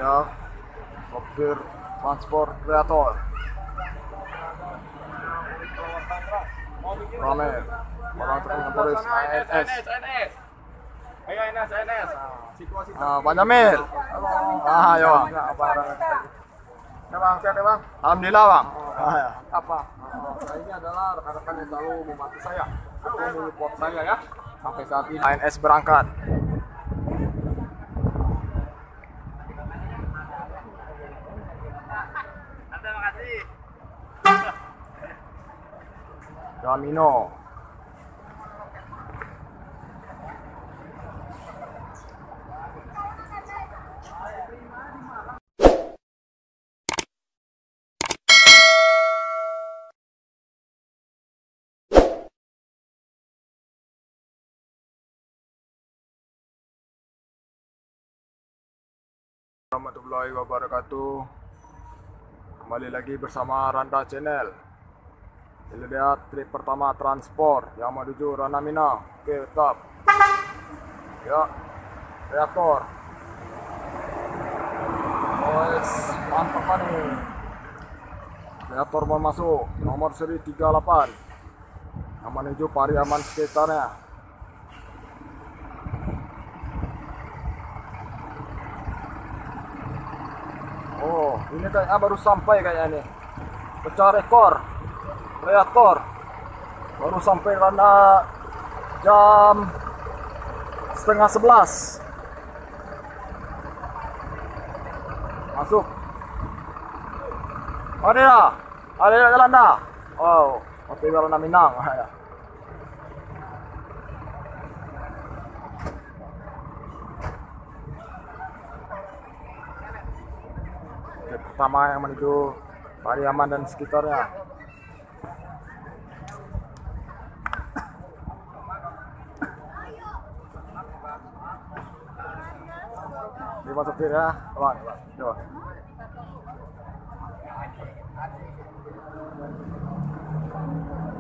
Ya, sopir transport kreator rame orang terkena polis ANS. Ayo ANS. Situasi Pak Jamil. Ayo bang. ya bang, sehat ya bang. Alhamdulillah bang. Ya. Apa? Ini adalah rekan-rekan yang selalu membantu saya atau menyupport saya ya sampai saat ini. ANS berangkat. Terima kasih. Damino. Warahmatullahi wabarakatuh. Kembali lagi bersama Randa Channel. Ini lihat trip pertama transport yang menuju Ranamina. Oke, tetap. Ya, reaktor. Guys, mantap nih. Reaktor mau masuk. Nomor seri 38 yang menuju Pariaman sekitarnya. Oh, ini kayaknya baru sampai kayaknya nih. Pecah rekor. Reaktor baru sampai karena jam 10:30. Masuk. Ada jalan dah. Oh, tapi Warna Minang. Pertama yang menuju Pariaman dan sekitarnya. Terima kasih ya, bang. Coba.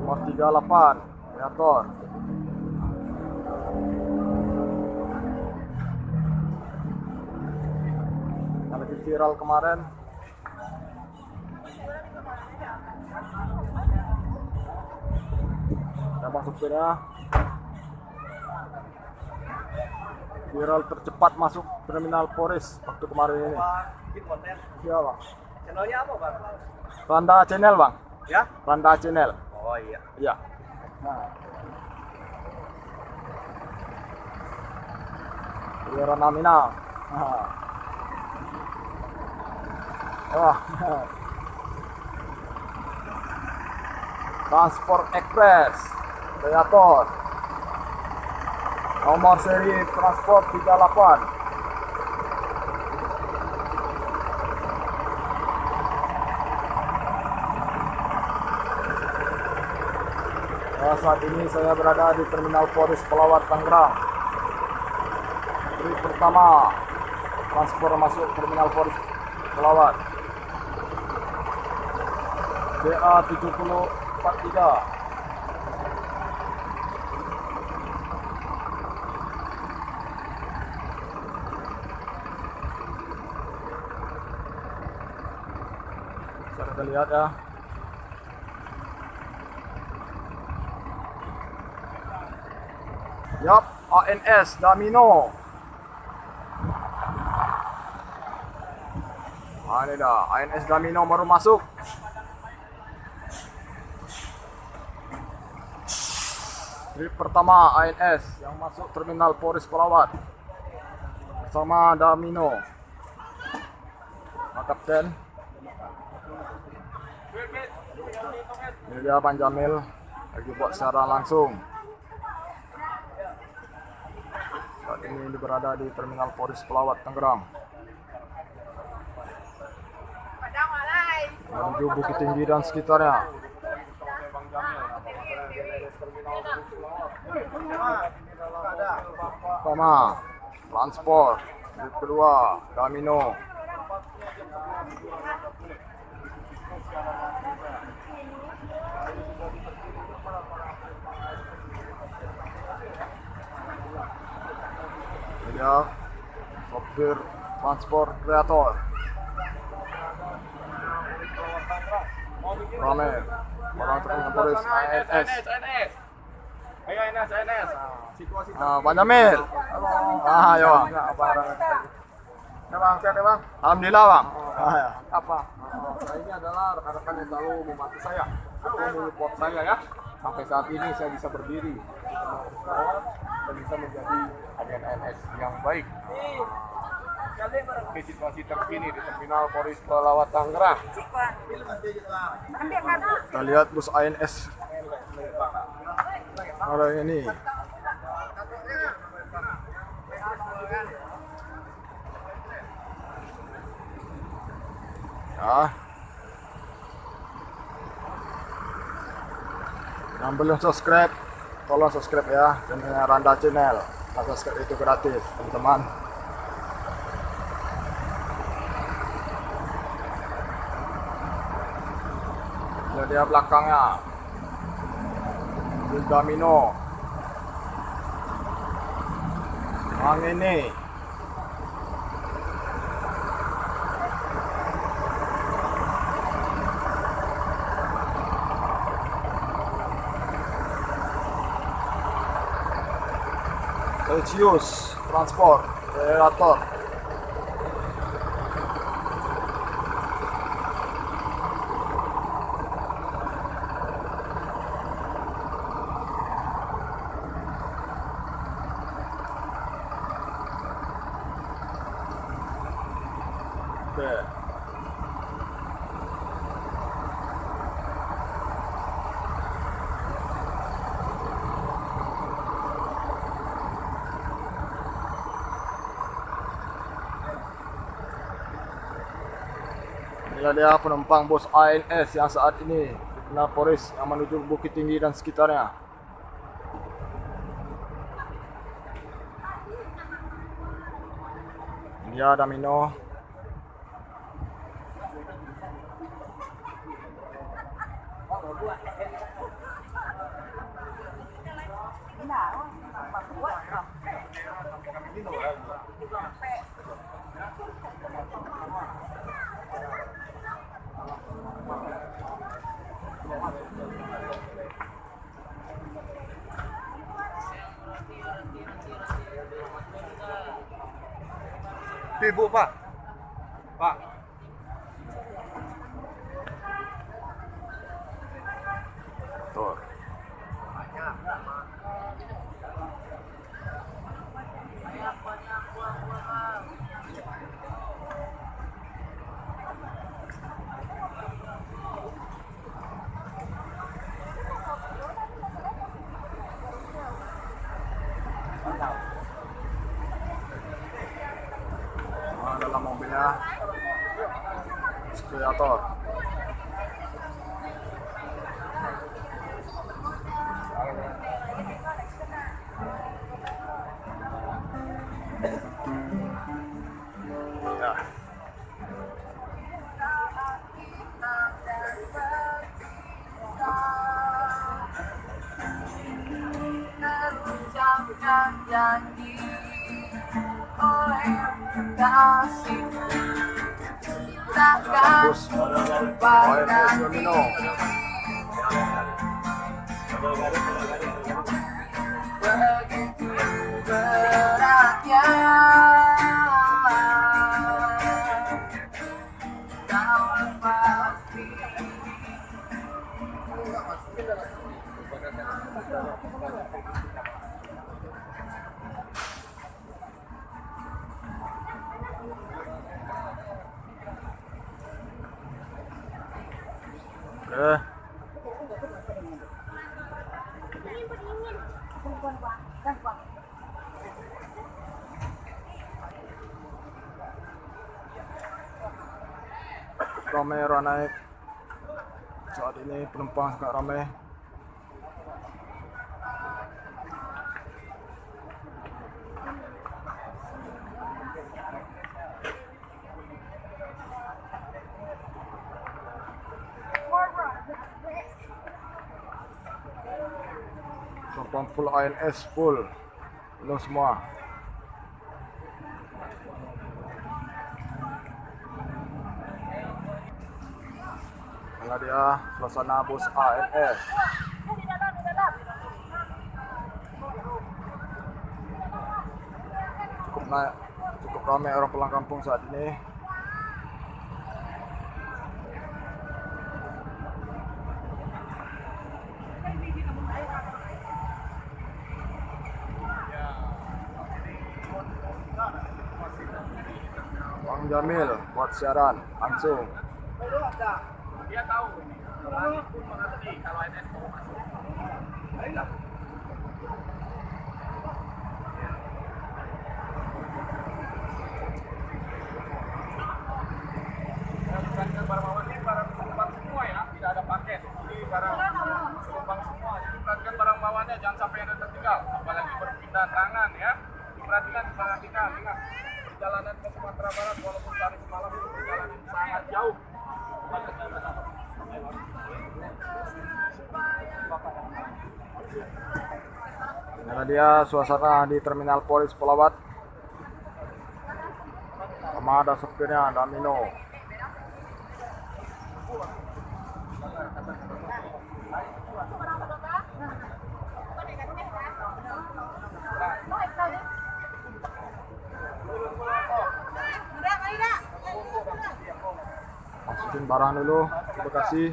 Nomor 38, reaktor. Yang lagi viral kemarin. Yang masuk supirnya. Viral tercepat masuk terminal Polres waktu kemarin ini. Iya bang. Channelnya apa bang? Randa Channel bang. Ya? Randa Channel. Oh iya. Iya. Nah. Ini Ranamina. Nah. Wah. Transport Express Kreator. Nomor seri transport 38. Saat ini saya berada di Terminal Polres Pelawat Tangerang. Trip pertama transport masuk Terminal Polres Pelawat. BA 7043. Kita lihat ya. Yap, ANS Damino. Ini dah, ANS Damino baru masuk. Trip pertama ANS yang masuk Terminal Polres Pelawat bersama Damino. Pak Kapten. Ini dia Pak Jamil lagi buat secara langsung. Saat ini berada di Terminal Polres Pelawat Tangerang. Menuju Bukit Tinggi dan sekitarnya. Pertama, transport. Trip kedua, Damino. Ya, sopir Transport Kreator. Rame. Orang terkena Polres ANS. Ayo NS. Situasi Pak Jamil. Ayo. Ya bang, sehat ya bang. Alhamdulillah bang. Ya. Apa? Saya ini adalah rekan-rekan yang selalu membantu saya atau menyupport saya ya. Sampai saat ini saya bisa berdiri dan bisa menjadi agen NS yang baik. Oke, situasi terkini di Terminal Polres Pelawat Tangerang. Kita lihat bus ANS. Ada ini. Ya. Yang belum subscribe, tolong subscribe ya. Channelnya Randa Channel. Subscribe itu gratis, teman-teman. Jadi belakangnya Domino. Yang ini Celsius Transport Kreator. Oke. Inilah dia penumpang bus ANS yang saat ini di Terminal Polres yang menuju Bukit Tinggi dan sekitarnya. Dia Domino. Ibu Pak. Tuh. Dalam mobilnya Kreator. Ya. Janji oleh kasih takkan Bus ANS Domino. begitu beratnya kau pasti. Oke. Kamera naik. Saat ini penumpang agak ramai. Penumpang full ANS full. Penuh semua. Inilah dia suasana bus ANS. Cukup ramai orang pulang kampung saat ini. Bang Jamil buat siaran langsung. Dia tahu pun mengerti kalau NS mau masuk. Bukan barang ini barang penumpang semua ya, tidak ada paket. Ini barang penumpang semua. Jadi perhatikan barang bawaannya, jangan sampai ada tertinggal. Apalagi berpindah tangan ya. Perhatikan. Ingat perjalanan ke Sumatera Barat walaupun hari semalam itu perjalanan sangat jauh. Inilah dia suasana di Terminal Polres Pelawat. Sama ada sopirnya Damino. Masukin barang dulu ke Bekasi.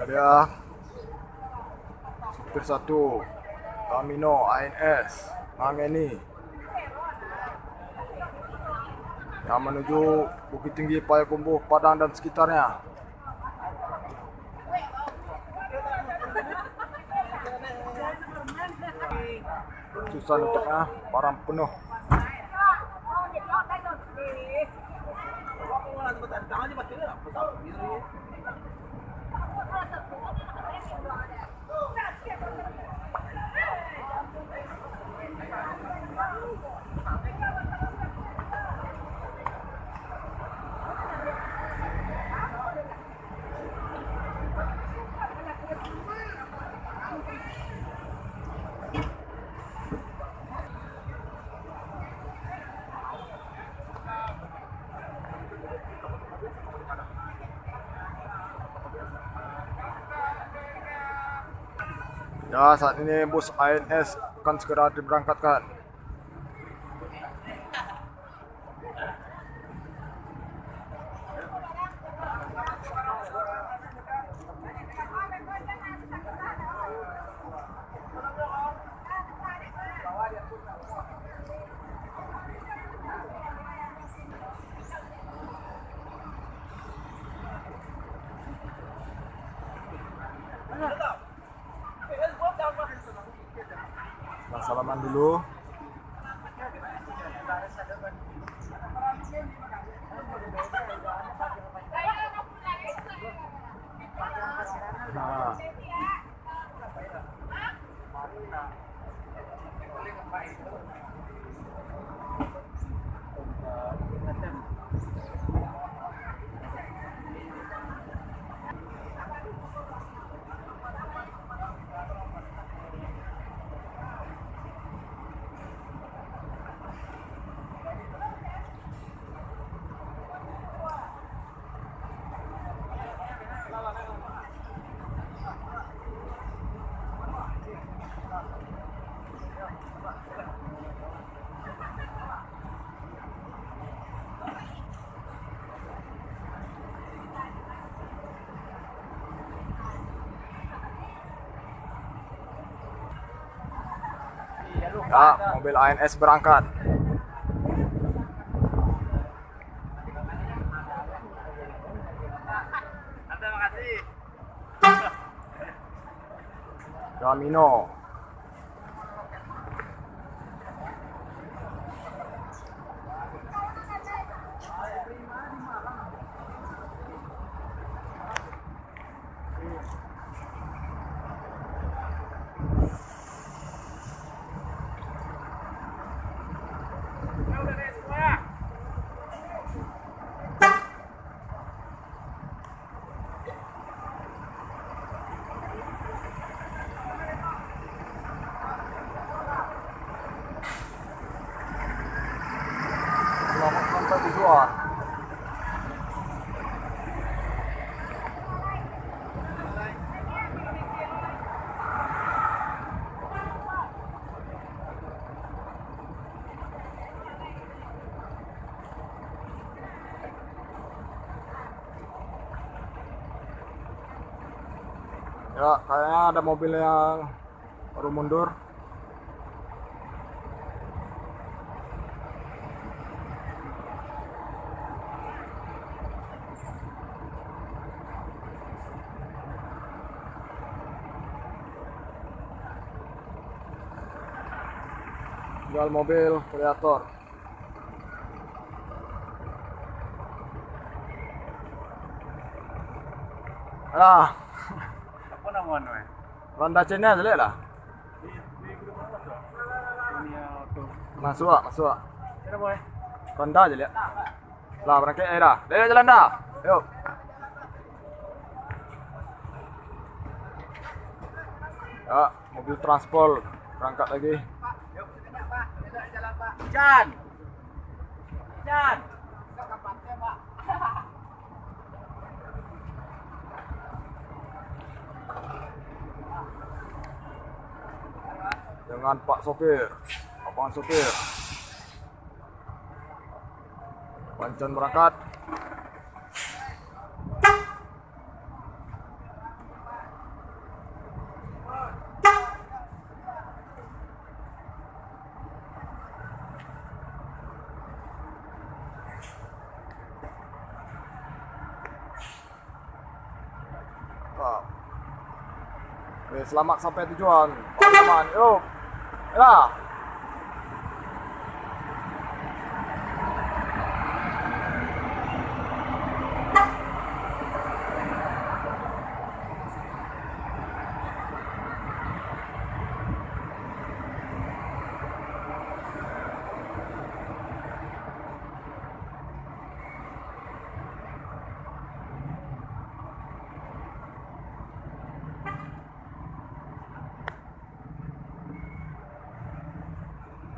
Ada supir 1 Damino ANS Mangeni yang menuju Bukit Tinggi, Payakumbuh, Padang dan sekitarnya. Susah nutupnya, barang penuh. Ya, saat ini bus ANS akan segera diberangkatkan. Nah, salaman dulu. Nah. Ya, mobil ANS berangkat. Damino. tujuan. Ya, kayaknya ada mobil yang baru mundur. Tinggal mobil variator. Alah, Apa namanya? Honda Cina jelek lah. Masuk ah, masuk ah. Honda jelek. Lah, berangkat dah. Dah jalan dah. Yuk. Ya, mobil transport berangkat lagi. Jan. Jan. Dengan Pak Sopir, Abang Sopir. Pancan berangkat. Oke, selamat sampai tujuan. Teman-teman, yuk. Ya.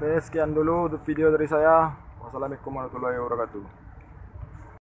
Oke, sekian dulu video dari saya. Wassalamualaikum warahmatullahi wabarakatuh.